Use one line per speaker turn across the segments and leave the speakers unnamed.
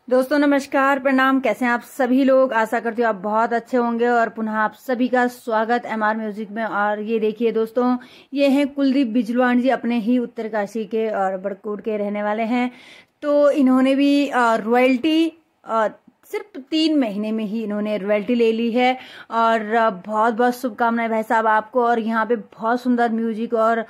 दोस्तों नमस्कार, प्रणाम। कैसे हैं आप सभी लोग? आशा करती हूँ आप बहुत अच्छे होंगे और पुनः आप सभी का स्वागत MR म्यूजिक में। और ये देखिए दोस्तों, ये हैं कुलदीप बिजलवाण जी, अपने ही उत्तरकाशी के और बड़कोट के रहने वाले हैं। तो इन्होंने भी रॉयल्टी सिर्फ 3 महीने में ही इन्होंने रॉयल्टी ले ली है। और बहुत बहुत शुभकामनाएं भाई साहब आपको। और यहाँ पे बहुत सुंदर म्यूजिक और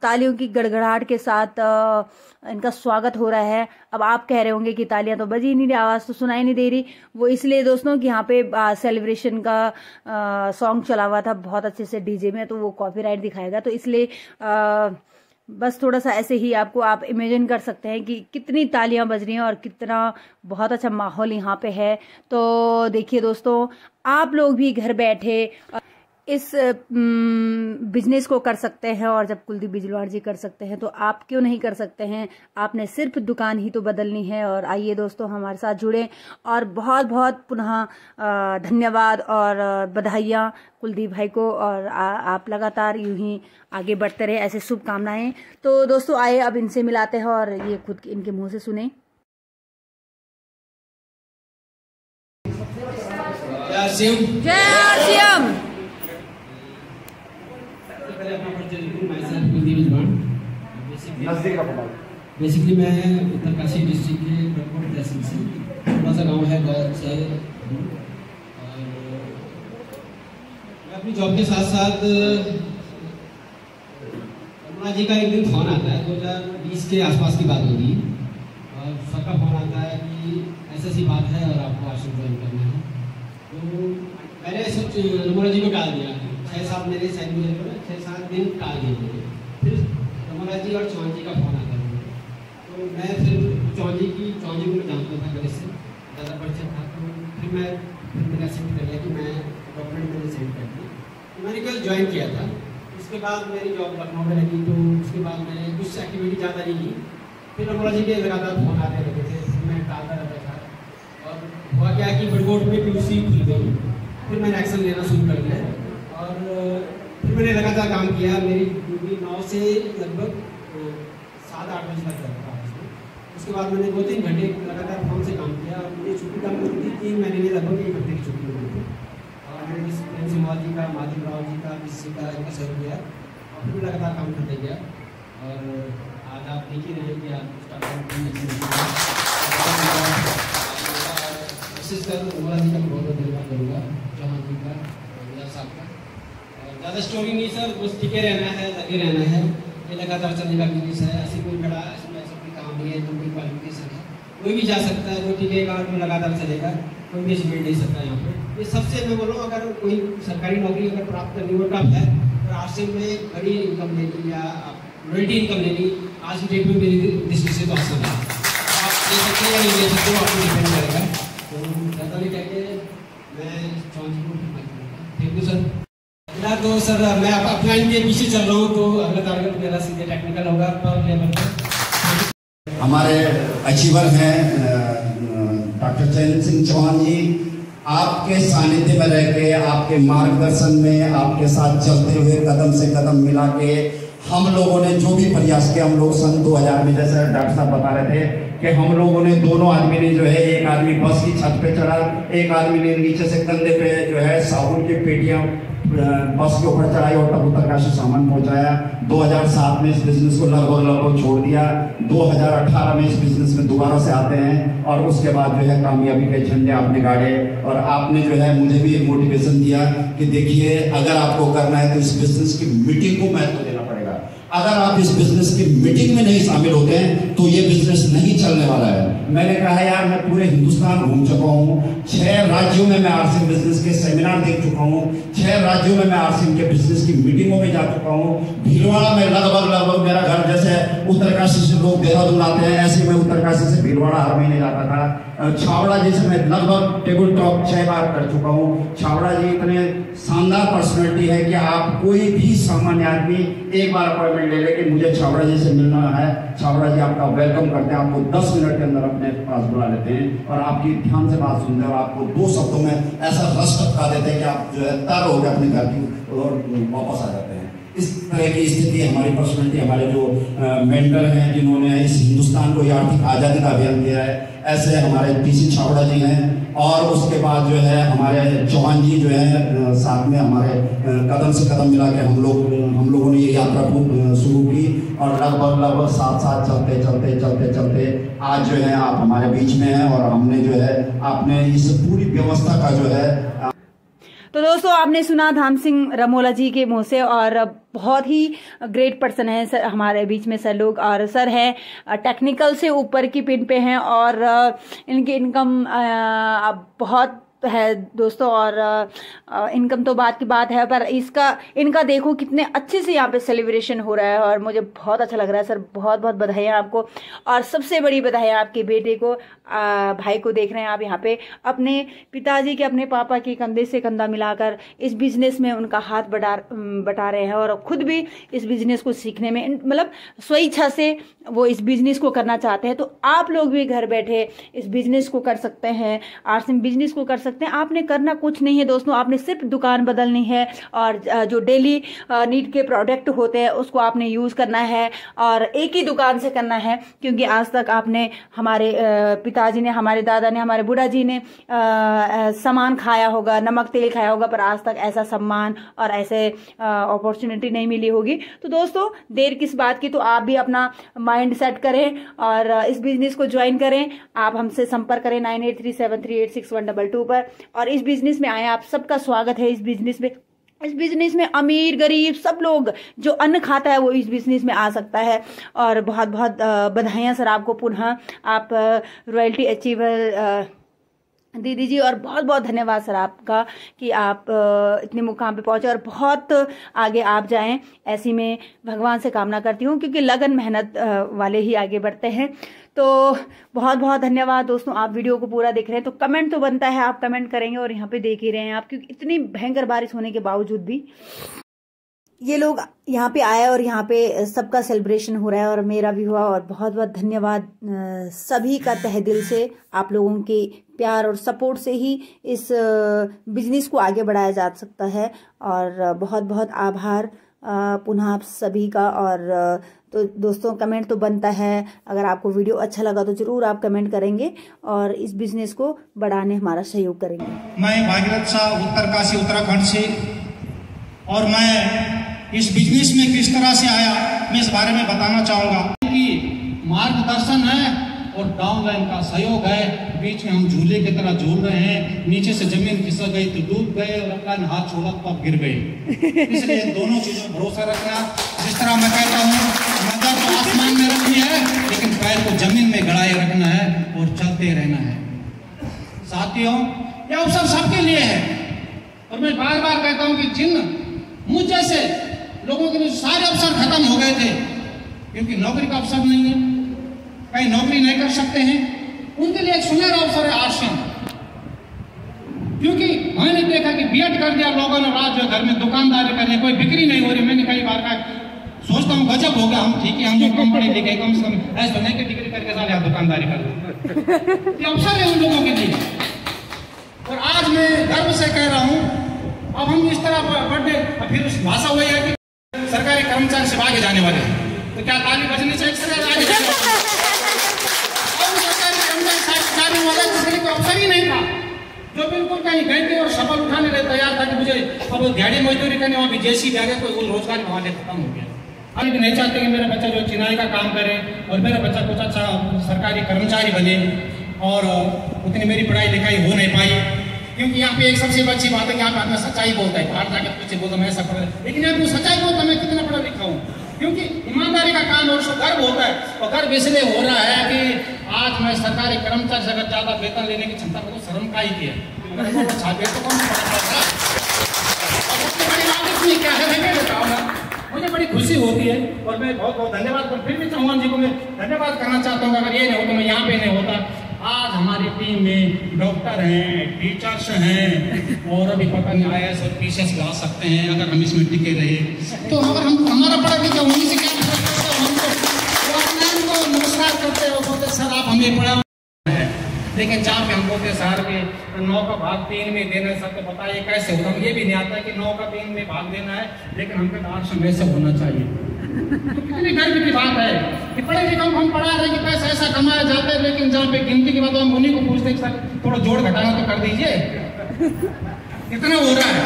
तालियों की गड़गड़ाहट के साथ इनका स्वागत हो रहा है। अब आप कह रहे होंगे कि तालियां तो बजी नहीं रही, आवाज तो सुनाई नहीं दे रही। वो इसलिए दोस्तों कि यहाँ पे सेलिब्रेशन का सॉन्ग चला हुआ था बहुत अच्छे से डीजे में, तो वो कॉपीराइट दिखाएगा। तो इसलिए बस थोड़ा सा ऐसे ही आपको आप इमेजिन कर सकते हैं कि कितनी तालियां बज रही हैं और कितना बहुत अच्छा माहौल यहाँ पे है। तो देखिए दोस्तों, आप लोग भी घर बैठे इस बिजनेस को कर सकते हैं। और जब कुलदीप बिजलवाण जी कर सकते हैं तो आप क्यों नहीं कर सकते हैं? आपने सिर्फ दुकान ही तो बदलनी है। और आइए दोस्तों, हमारे साथ जुड़े। और बहुत बहुत पुनः धन्यवाद और बधाइयाँ कुलदीप भाई को। और आप लगातार यूं ही आगे बढ़ते रहे, ऐसे शुभकामनाएं। तो दोस्तों आइए अब इनसे मिलाते हैं और ये खुद इनके मुंह से सुने। जय श्याम।
बेसिकली मैं उत्तरकाशी डिस्ट्रिक्ट के बड़कोट तहसील से, थोड़ा सा गांव है बहुत से। और मैं अपनी जॉब के साथ साथ करुणा जी का एक दिन फोन आता है, 2020 के आसपास की बात होगी, और सबका फोन आता है कि ऐसी बात है और आपको आश्रम ज्वाइन करना है। तो मैंने सब करुणा जी को टाल दिया। 6-7 मेरे साइड में 6-7 दिन टाल दिए। फिर करुणा जी और चौहान जी का फोन आता है। तो मैं फिर चौहान जी को मैं जानता था पहले से, ज़्यादा परिचय था। तो फिर मैंने एक्सेप्ट कर लिया कि मैं डॉक्यूमेंट मैंने सेंड कर दिया। तो मैंने कल ज्वाइन किया था। उसके बाद मेरी जॉब लखनऊ में लगी। तो उसके बाद मैंने कुछ एक्टिविटी ज़्यादा नहीं की। फिर करुणा जी के लगातार फोन आते रहते थे, फिर मैं टालता रहता था। और हुआ क्या कि बड़कोट में PUC खुल गई। फिर मैंने एक्शन लेना शुरू कर दिया और फिर मैंने लगातार काम किया। मेरी ड्यूटी 9 से लगभग 7-8 बजे तक रहता था। उसके बाद मैंने 2-3 घंटे लगातार फोन से काम किया। और मुझे छुट्टी कम मिली थी, 3 महीने में लगभग 1 हफ्ते की छुट्टी मिली थी। और मैंने जिस प्रेम सिंह जी का, माधव राव जी का, किसी का इनका सहयोग किया और फिर लगातार काम करते गया। और आज आप देख ही रहे कि आप विशेषकर उमरा जी का बहुत बहुत धन्यवाद करूँगा, चौहान जी का, साहब का। ज़्यादा स्टोरी नहीं सर, बस टिके रहना है, लगे रहना है। ये लगातार चलने का बिजनेस है। ऐसी कोई बड़ा इसमें ऐसा कोई काम नहीं है, जो कोई क्वालिफिकेशन है कोई भी जा सकता है, जो टिकेगा और लगातार चलेगा, कोई भी अचीवमेंट नहीं सकता यहाँ पे। ये सबसे मैं बोलूँ, अगर कोई सरकारी नौकरी अगर प्राप्त करनी हो टफ है, और आश्रम में बड़ी इनकम लेनी या रॉयल्टी इनकम लेनी आज की डेट में मेरी दृष्टि से तो आसान है। आप ले सकते हैं या नहीं ले सकते हो, आपको डिपेंड करेगा। तो ज़्यादा भी कहते हैं, मैं चौहान जी को थैंक यू सर। तो सर मैं अपलाइन के पीछे चल रहा हूँ, तो अगला टारगेट मेरा सीधे टेक्निकल होगा पर लेवल पर।
हमारे अचीवर हैं डॉक्टर चैन सिंह चौहान जी। आपके सानिध्य में रह के, आपके मार्गदर्शन में, आपके साथ चलते हुए कदम से कदम मिला के हम लोगों ने जो भी प्रयास किया, हम लोग सन 2000 में, जैसे डॉक्टर साहब बता रहे थे कि हम लोगों ने, दोनों आदमी ने जो है, एक आदमी बस की छत पे चढ़ा, एक आदमी ने नीचे से कंधे पे जो है साबुन की पेटियां बस के ऊपर चढ़ाई और तब उत्तरकाशी सामान पहुंचाया। 2007 में इस बिजनेस को लगभग छोड़ दिया। 2018 में इस बिजनेस में दोबारा से आते हैं और उसके बाद जो है कामयाबी के झंडे आपने गाड़े। और आपने जो है मुझे भी मोटिवेशन दिया कि देखिए, अगर आपको करना है तो इस बिजनेस की मीटिंग को महत्व देना पड़ेगा। अगर आप इस बिजनेस की मीटिंग में नहीं शामिल होते हैं तो ये बिजनेस नहीं चलने वाला है। मैंने कहा यार, मैं पूरे हिंदुस्तान घूम चुका हूँ, 6 राज्यों में मैं आरसीएम बिजनेस के सेमिनार देख चुका हूँ, 6 राज्यों में मैं आरसीएम के बिजनेस की मीटिंगों में जा चुका हूँ। भीलवाड़ा में लगभग मेरा घर, जैसे उत्तरकाशी से लोग देहरादून आते हैं, ऐसे मैं उत्तरकाशी से भीलवाड़ा हर महीने जाता था। छावड़ा जी से मैं लगभग टेबल टॉक 6 बार कर चुका हूँ। छावड़ा जी इतने शानदार पर्सनैलिटी है कि आप कोई भी सामान्य आदमी एक बार अपॉइंटमेंट ले ले कि मुझे छावड़ा जी से मिलना है, छावड़ा जी आपका वेलकम करते हैं, आपको 10 मिनट के अंदर अपने पास बुला लेते हैं और आपकी ध्यान से बात सुनते हैं और आपको 2 शब्दों में ऐसा रस टपका देते हैं कि आप जो है तैयार हो गए अपने घर की और वापस आ जाते हैं। इस तरह की स्थिति हमारी पर्सनैलिटी, हमारे जो मेंटर हैं जिन्होंने इस हिंदुस्तान को आर्थिक आज़ादी का अभियान दिया है, ऐसे हमारे पीसी छाबड़ा जी हैं, और उसके बाद जो है हमारे चौहान जी जो है साथ में हमारे कदम से कदम मिला के हम लोगों ने ये यात्रा शुरू की, और लगभग साथ चलते आज जो है आप हमारे बीच में हैं, और हमने जो है आपने इस पूरी व्यवस्था का जो है।
तो दोस्तों आपने सुना धाम सिंह रमोला जी के मुंह से, और बहुत ही ग्रेट पर्सन है सर हमारे बीच में सर लोग, और सर हैं टेक्निकल से ऊपर की पिन पे हैं, और इनकी इनकम बहुत है दोस्तों, और इनकम तो बात की बात है, पर इनका देखो कितने अच्छे से यहाँ पे सेलिब्रेशन हो रहा है, और मुझे बहुत अच्छा लग रहा है सर। बहुत बहुत बधाइयाँ आपको, और सबसे बड़ी बधाइयाँ आपके बेटे को, भाई को देख रहे हैं आप यहाँ पे अपने पिताजी के, अपने पापा के कंधे से कंधा मिलाकर इस बिजनेस में उनका हाथ बटा रहे हैं, और खुद भी इस बिजनेस को सीखने में मतलब स्वेच्छा से वो इस बिजनेस को करना चाहते हैं। तो आप लोग भी घर बैठे इस बिजनेस को कर सकते हैं, आरसीएम बिजनेस को कर सकते हैं। आपने करना कुछ नहीं है दोस्तों, आपने सिर्फ दुकान बदलनी है, और जो डेली नीड के प्रोडक्ट होते हैं उसको आपने यूज करना है, और एक ही दुकान से करना है, क्योंकि आज तक आपने हमारे पिताजी ने, हमारे दादा ने, हमारे बुढ़ा जी ने सामान खाया होगा, नमक तेल खाया होगा, पर आज तक ऐसा सम्मान और ऐसे अपॉर्चुनिटी नहीं मिली होगी। तो दोस्तों देर किस बात की, तो आप भी अपना माइंड सेट करें और इस बिजनेस को ज्वाइन करें। आप हमसे संपर्क करें 9837386122 पर, और इस बिजनेस में आए, आप सबका स्वागत है इस बिजनेस में। इस बिजनेस में अमीर गरीब सब लोग जो अन्न खाता है वो इस बिजनेस में आ सकता है। और बहुत बहुत बधाइयाँ सर आपको पुनः, आप रॉयल्टी अचीवर दीदी जी, और बहुत बहुत धन्यवाद सर आपका कि आप इतने मुकाम पे पहुंचे और बहुत आगे आप जाएं, ऐसी मैं भगवान से कामना करती हूं, क्योंकि लगन मेहनत वाले ही आगे बढ़ते हैं। तो बहुत बहुत धन्यवाद दोस्तों, आप वीडियो को पूरा देख रहे हैं तो कमेंट तो बनता है, आप कमेंट करेंगे, और यहाँ पे देख ही रहे हैं आप, क्योंकि इतनी भयंकर बारिश होने के बावजूद भी ये लोग यहाँ पे आए और यहाँ पे सबका सेलिब्रेशन हो रहा है, और मेरा भी हुआ। और बहुत बहुत धन्यवाद सभी का तहे दिल से, आप लोगों के प्यार और सपोर्ट से ही इस बिजनेस को आगे बढ़ाया जा सकता है। और बहुत बहुत आभार पुनः आप सभी का। और तो दोस्तों कमेंट तो बनता है, अगर आपको वीडियो अच्छा लगा तो जरूर आप कमेंट करेंगे और इस बिजनेस को बढ़ाने हमारा सहयोग करेंगे।
मैं भागीरथ शाह उत्तरकाशी उत्तराखंड से, और मैं इस बिजनेस में किस तरह से आया मैं इस बारे में बताना चाहूँगा कि मार्गदर्शन है और डाउनलाइन का सहयोग है। बीच में हम झूले की तरह झूल रहे हैं, नीचे से जमीन खिसक गई तो डूब गए, और अल्लाह ने हाथ छोड़ा तो आप गिर गए। इसलिए दोनों चीजों पर भरोसा रखना। जिस तरह मैं कहता हूँ, नजर तो आसमान में रखनी है, लेकिन पैर को जमीन में गड़ाए रखना है और चलते रहना है। साथियों, यह अवसर सबके लिए है, और मैं बार बार कहता हूँ कि जिन मुझ जैसे लोगों के लिए सारे अवसर खत्म हो गए थे, क्योंकि नौकरी का अवसर नहीं है, कहीं नौकरी नहीं कर सकते हैं, उनके लिए एक सुनहरा अवसर है आश्रम। क्योंकि मैंने देखा कि बीएड कर दिया लोगों ने, रात जो घर में दुकानदारी करने, कोई बिक्री नहीं हो रही। मैंने कई बार कहा, सोचता हूँ गजब हो गया, हम ठीक है, हम लोग कम पढ़े लिखे, कम से कम ऐसा नहीं कि डिग्री करके सारे आप दुकानदारी कर लो। ये अवसर है उन लोगों के लिए। और आज मैं गर्व से कह रहा हूँ, अब हम इस तरह बढ़े, फिर उस भाषा हुई है कि सरकारी कर्मचारी से आगे जाने वाले हैं, तो क्या ताली बजनी चाहिए आगे जाने वाले? सरकारी कर्मचारी वाला जिसके लिए कोई अवसर ही नहीं था, जो बिल्कुल कहीं गए थे और सफल उठाने के तैयार था कि मुझे अब दिहाड़ी मजदूरी करने, वहाँ भी जैसी आगे कोई रोजगार वाले खत्म हो गया। हम भी नहीं चाहते कि मेरा बच्चा जो चिनाई का काम करे और मेरा बच्चा कुछ अच्छा सरकारी कर्मचारी बने, और उतनी मेरी पढ़ाई लिखाई हो नहीं पाई। क्योंकि यहाँ पे एक सबसे अच्छी बात है कि यहाँ पे आदमी सच्चाई बोलता है, बाहर जाकर पीछे बोलता मैं ऐसा कर, लेकिन यहाँ पे सच्चाई बोलता मैं कितना पढ़ा लिखा हूँ, क्योंकि ईमानदारी का काम और उसको गर्व होता है। और गर्व इसलिए हो रहा है कि आज मैं सरकारी कर्मचारी से अगर ज्यादा वेतन लेने की क्षमता को शर्म का ही किया, क्या है मैं बताऊंगा। मुझे बड़ी खुशी होती है, और मैं बहुत बहुत धन्यवाद, फिर भी चौहान जी को मैं धन्यवाद करना चाहता हूँ। अगर ये नहीं होता, मैं यहाँ पे नहीं होता। आज हमारी टीम में डॉक्टर हैं, टीचर्स हैं, और अभी पता नहीं IAS और PCS ला सकते हैं अगर हम इसमें टिके रहे। तो अगर हम हमारा पढ़ा लिखा होने से क्या नमस्कार करते हो, बोलते सर आप हमें पढ़ा है, लेकिन जहाँ पे हम बोलते शहर में 9 का भाग 3 में देना है, सबको पता है कैसे होता है। ये भी नहीं आता है कि 9 का 3 में भाग देना है, लेकिन हमको 8 में से होना चाहिए। तो कितनी गर्व की बात है कि पढ़े लिखे हम पढ़ा रहे हैं कि पैसा ऐसा कमाया जाता है, लेकिन जहाँ पे गिनती की बात हम उन्हीं को पूछते हैं कि सर थोड़ा जोड़ घटाना तो कर दीजिए, इतना हो रहा है।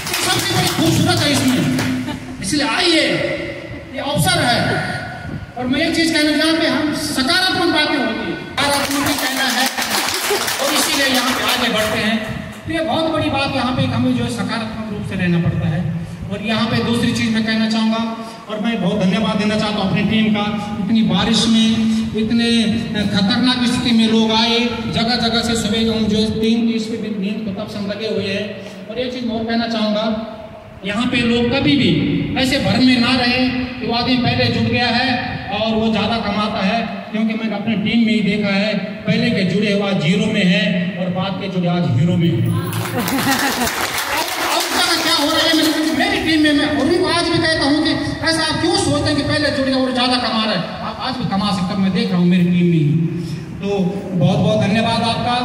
तो सबसे बड़ी खूबसूरत है इसमें, इसलिए आइए, ये अवसर है। और मैं एक चीज कहना, जहाँ पे हम सकारात्मक बातें होती है, सकारात्मक भी कहना है, और इसीलिए यहाँ पे आगे बढ़ते हैं। तो ये बहुत बड़ी बात, यहाँ पे हमें जो है सकारात्मक रूप से रहना पड़ता है। और यहाँ पे दूसरी चीज मैं कहना चाहूँगा, और मैं बहुत धन्यवाद देना चाहता हूँ अपनी टीम का। इतनी बारिश में, इतने खतरनाक स्थिति में लोग आए, जगह जगह से सुबह हम जो 3:30 पे नींद को तब से हम लगे हुए हैं। और एक चीज और कहना चाहूँगा, यहाँ पे लोग कभी भी ऐसे भर में ना रहे कि वो आदमी पहले जुड़ गया है और वो ज़्यादा कमाता है, क्योंकि मैंने अपनी टीम में ही देखा है, पहले के जुड़े हुआ 0 में है और बाद के जुड़े आज हीरो में है। अब क्या हो रहा है मेरी टीम में, मैं उनको आज भी कहता हूँ कि ऐसा आप क्यों सोचते हैं कि पहले जुड़ गया और ज़्यादा कमा रहा है, आप आज भी कमा सकते, मैं देख रहा हूँ मेरी टीम में ही। तो बहुत बहुत धन्यवाद आपका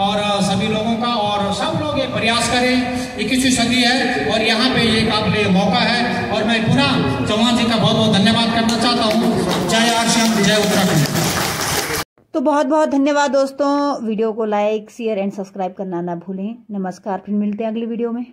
और सभी लोगों का, और सब लोग ये प्रयास करें। 21वीं सदी है और यहाँ पे ये काबिल मौका है, और मैं पुनः चौहान जी का बहुत बहुत धन्यवाद करना चाहता हूँ। जय आरसीएम, जय उत्तराखंड।
तो बहुत बहुत धन्यवाद दोस्तों। वीडियो को लाइक, शेयर एंड सब्सक्राइब करना ना भूलें। नमस्कार, फिर मिलते हैं अगली वीडियो में।